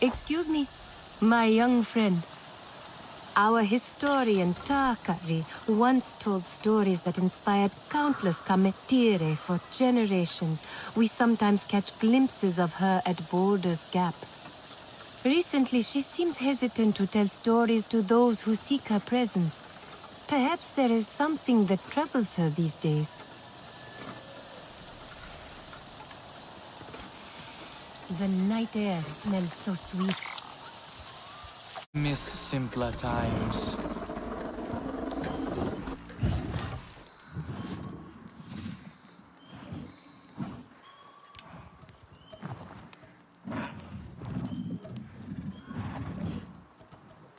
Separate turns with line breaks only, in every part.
Excuse me, my young friend. Our historian Takari once told stories that inspired countless kametire for generations. We sometimes catch glimpses of her at Boulder's Gap. Recently, she seems hesitant to tell stories to those who seek her presence. Perhaps there is something that troubles her these days. The night air smells so sweet.
Miss simpler times.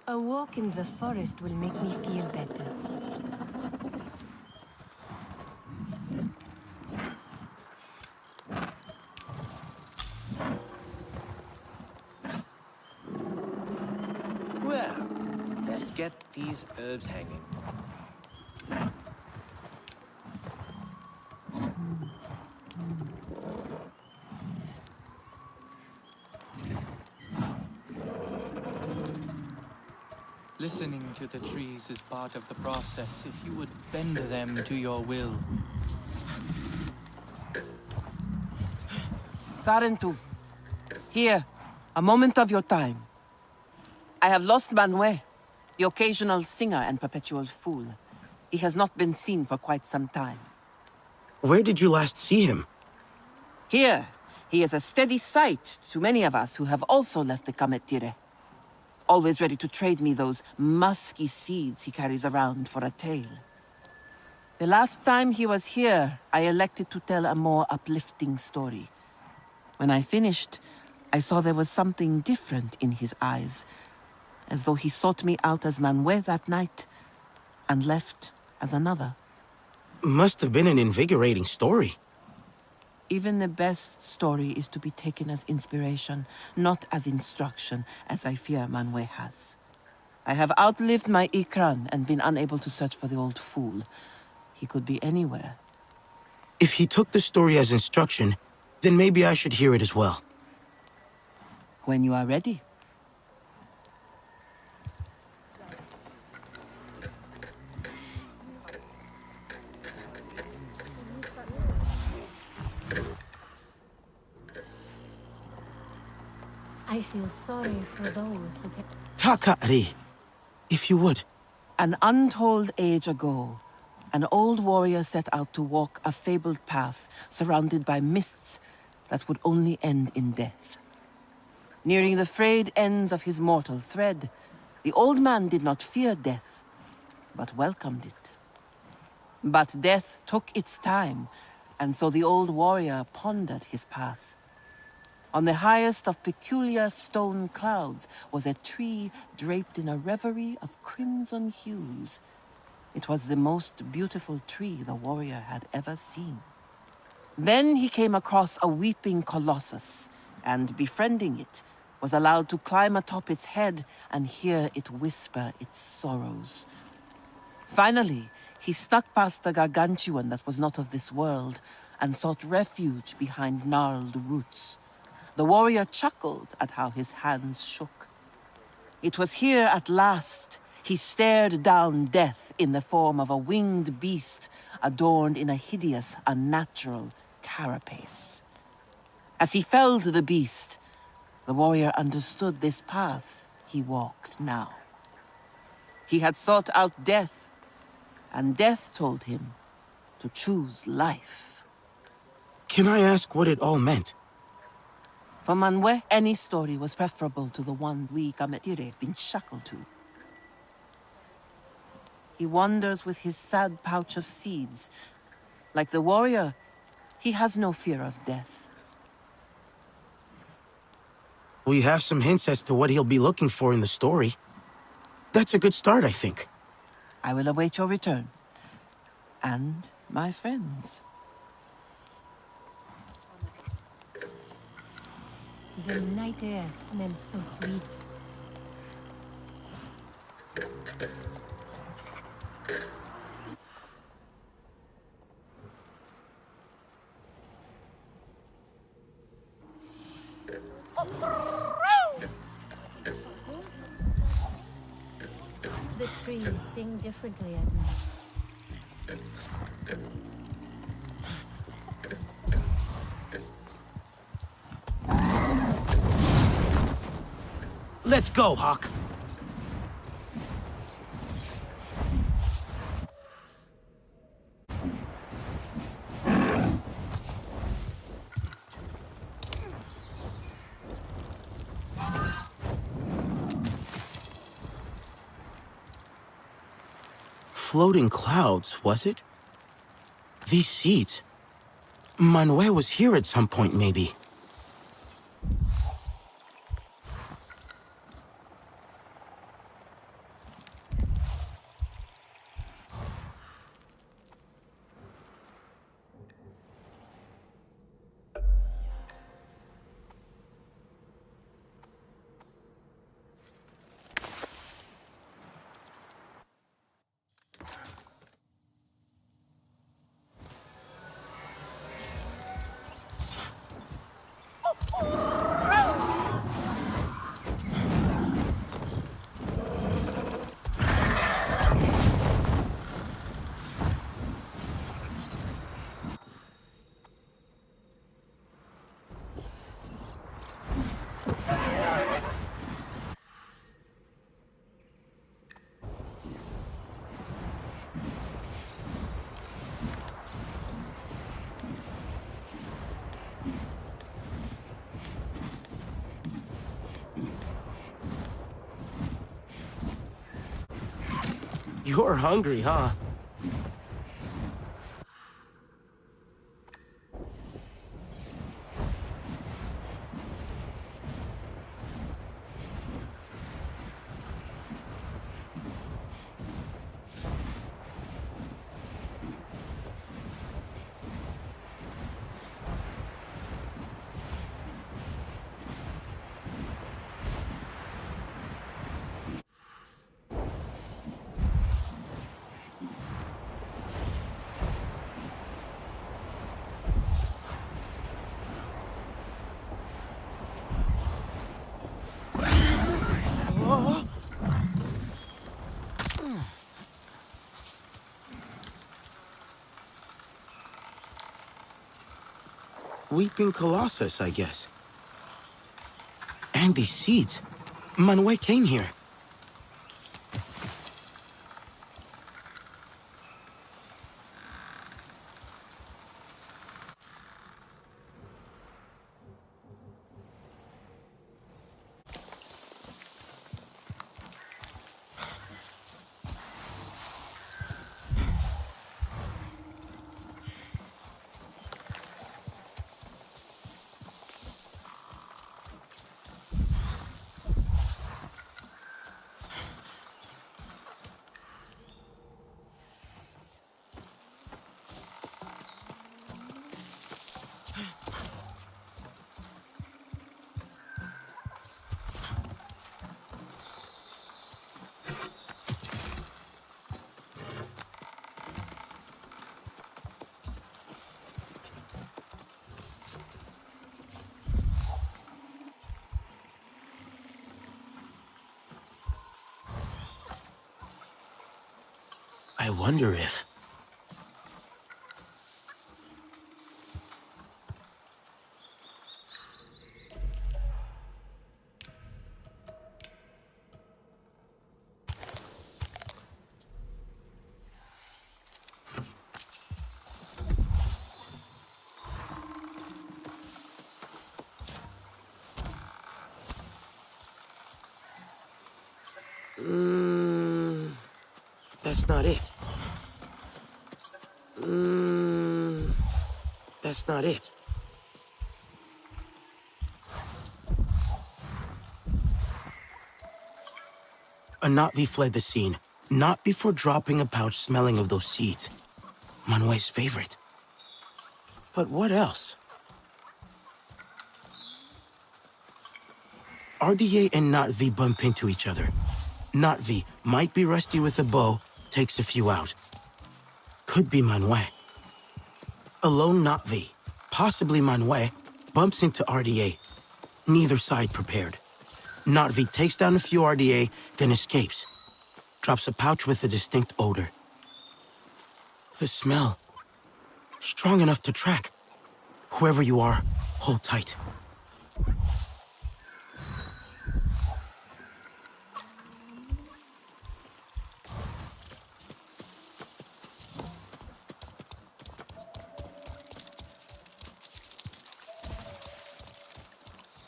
A walk in the forest will make me feel better.
Well, best get these herbs hanging.
Listening to the trees is part of the process if you would bend them to your will.
Sarentu, here, a moment of your time. I have lost Manuel, the occasional singer and perpetual fool. He has not been seen for quite some time.
Where did you last see him?
Here, he is a steady sight to many of us who have also left the Kametire. Always ready to trade me those musky seeds he carries around for a tale. The last time he was here, I elected to tell a more uplifting story. When I finished, I saw there was something different in his eyes, as though he sought me out as Manuel that night, and left as another.
Must have been an invigorating story.
Even the best story is to be taken as inspiration, not as instruction, as I fear Manuel has. I have outlived my Ikran and been unable to search for the old fool. He could be anywhere.
If he took the story as instruction, then maybe I should hear it as well.
When you are ready.
I feel sorry for those who get...
Takari, if you would.
An untold age ago, an old warrior set out to walk a fabled path surrounded by mists that would only end in death. Nearing the frayed ends of his mortal thread, the old man did not fear death, but welcomed it. But death took its time, and so the old warrior pondered his path. On the highest of peculiar stone clouds was a tree draped in a reverie of crimson hues. It was the most beautiful tree the warrior had ever seen. Then he came across a weeping colossus, and befriending it, was allowed to climb atop its head and hear it whisper its sorrows. Finally, he snuck past a gargantuan that was not of this world, and sought refuge behind gnarled roots. The warrior chuckled at how his hands shook. It was here at last he stared down death in the form of a winged beast adorned in a hideous, unnatural carapace. As he felled the beast, the warrior understood this path he walked now. He had sought out death, and death told him to choose life.
Can I ask what it all meant?
For Manuel, any story was preferable to the one we Kametire been shackled to. He wanders with his sad pouch of seeds. Like the warrior, he has no fear of death.
We have some hints as to what he'll be looking for in the story. That's a good start, I think.
I will await your return. And my friends.
The night air smells so sweet. trees sing differently at night.
Let's go, Hawk. Floating clouds, was it? These seeds. Manuel was here at some point, maybe. You're hungry, huh? Weeping Colossus, I guess. And these seeds. Manuel came here. I wonder if... That's not it. That's not it. Anatvi fled the scene, not before dropping a pouch smelling of those seeds. Manuel's favorite. But what else? RDA and Natvi bump into each other. Natvi might be rusty with a bow, takes a few out. Could be Manuel. Alone Natvi, possibly Manuel, bumps into RDA. Neither side prepared. Natvi takes down a few RDA, then escapes. drops a pouch with a distinct odor. The smell, strong enough to track. Whoever you are, hold tight.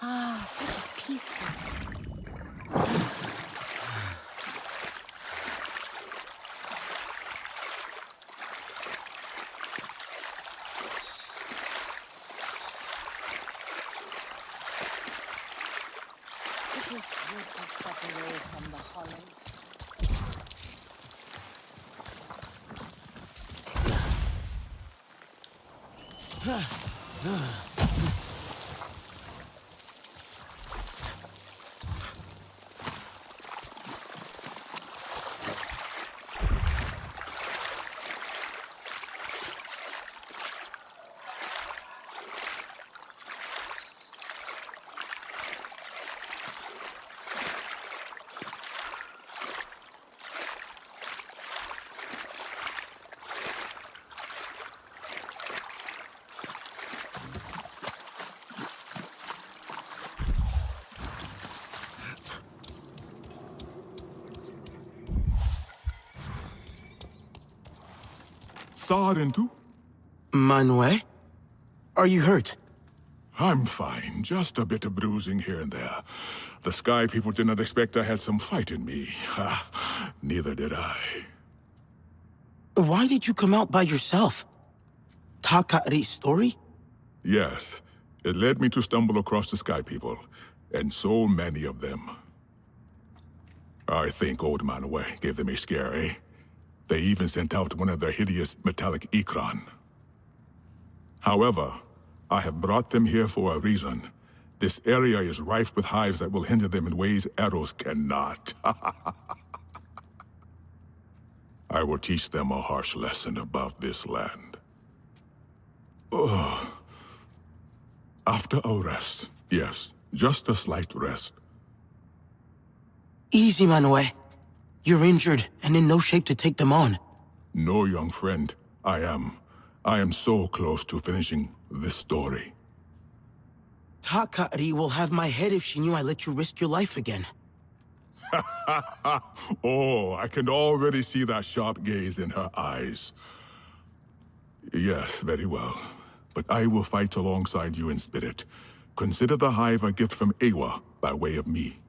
Ah, such a peaceful.
It is good to step away from the hollows.
Sarentu?
Manwe? Are you hurt?
I'm fine. Just a bit of bruising here and there. The Sky people did not expect I had some fight in me. Neither did I.
Why did you come out by yourself? Takari's story?
Yes, it led me to stumble across the Sky people, and so many of them. I think old Manwe gave them a scare, eh? They even sent out one of their hideous metallic Ikran. However, I have brought them here for a reason. This area is rife with hives that will hinder them in ways arrows cannot. I will teach them a harsh lesson about this land. Ugh. After a rest, yes, just a slight rest.
Easy, Manwe. You're injured and in no shape to take them on.
No, young friend, I am so close to finishing this story.
Takari will have my head if she knew I let you risk your life again.
Oh, I can already see that sharp gaze in her eyes. Yes, very well. But I will fight alongside you in spirit. Consider the hive a gift from Ewa by way of me.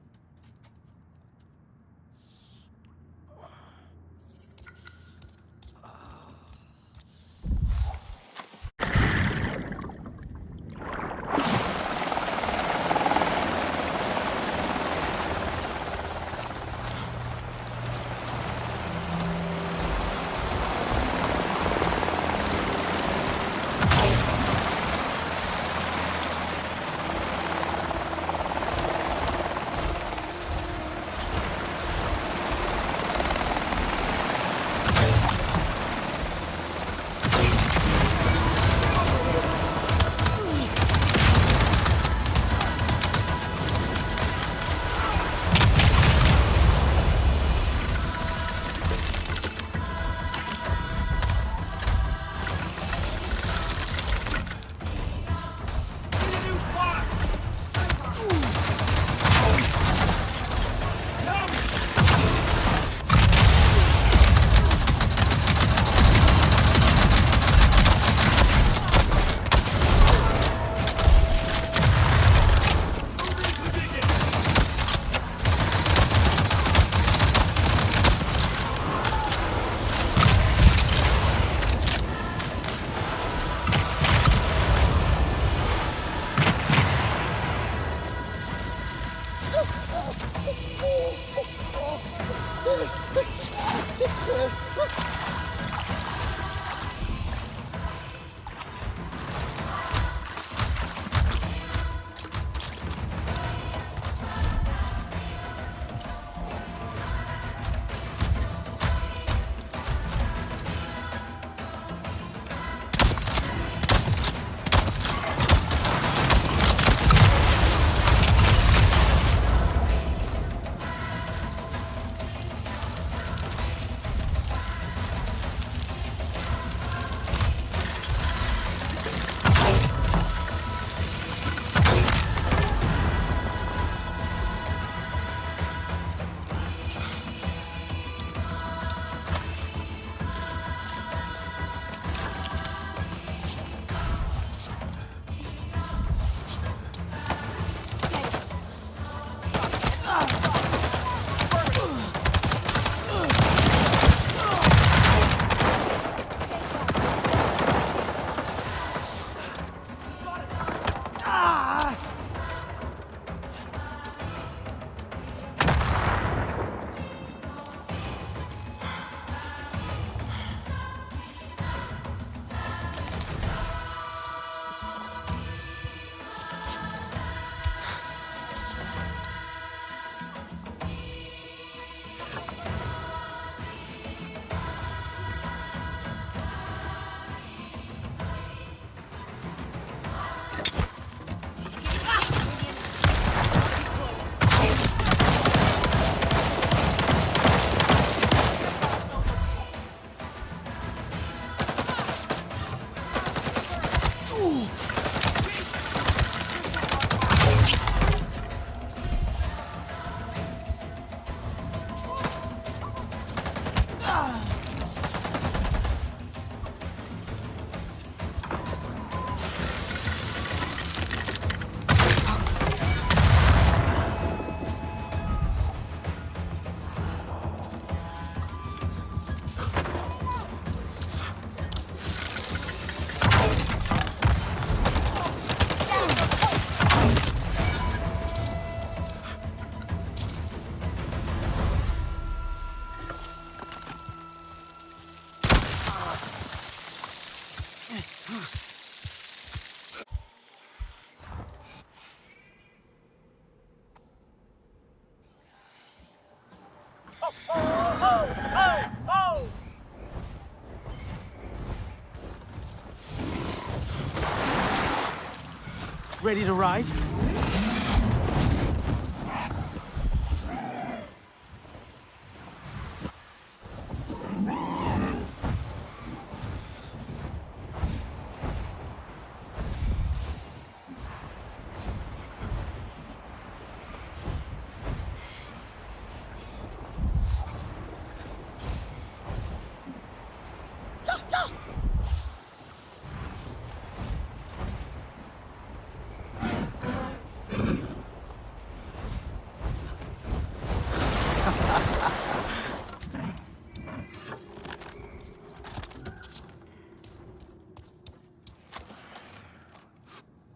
Ready to ride?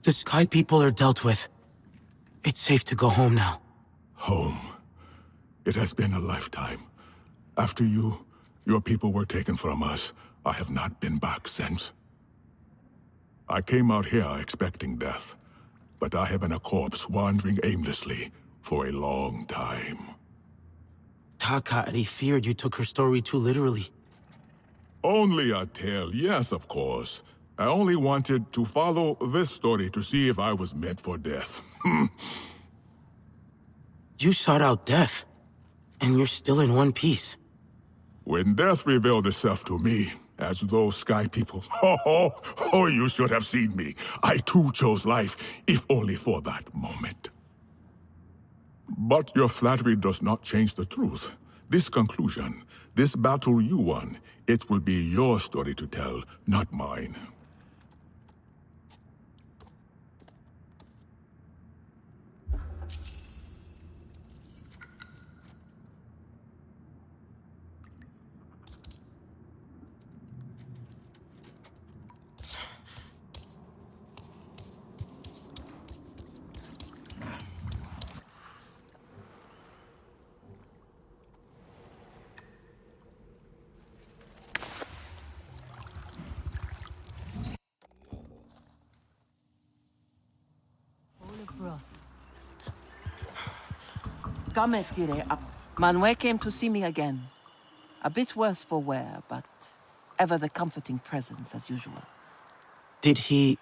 The Sky People are dealt with. It's safe to go home now.
Home. It has been a lifetime. After your people were taken from us, I have not been back since. I came out here expecting death, but I have been a corpse wandering aimlessly for a long time.
Takari feared you took her story too literally.
Only a tale, yes, of course. I only wanted to follow this story to see if I was meant for death.
You sought out death, and you're still in one piece.
When death revealed itself to me, as those Sky People, you should have seen me. I too chose life, if only for that moment. But your flattery does not change the truth. This conclusion, this battle you won, it will be your story to tell, not mine.
Come, Tire. Manuel came to see me again. A bit worse for wear, but ever the comforting presence as usual.
Did he,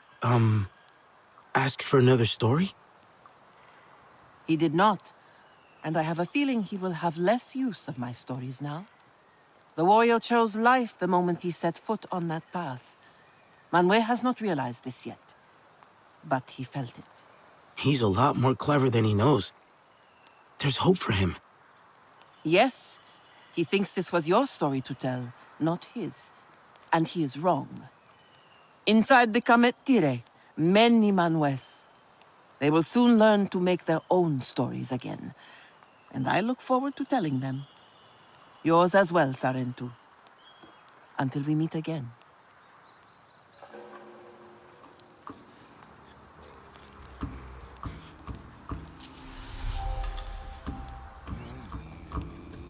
ask for another story?
He did not, and I have a feeling he will have less use of my stories now. The warrior chose life the moment he set foot on that path. Manuel has not realized this yet, but he felt it.
He's a lot more clever than he knows. There's hope for him.
Yes, he thinks this was your story to tell, not his. And he is wrong. Inside the Kametire, many Manues. They will soon learn to make their own stories again. And I look forward to telling them. Yours as well, Sarentu. Until we meet again.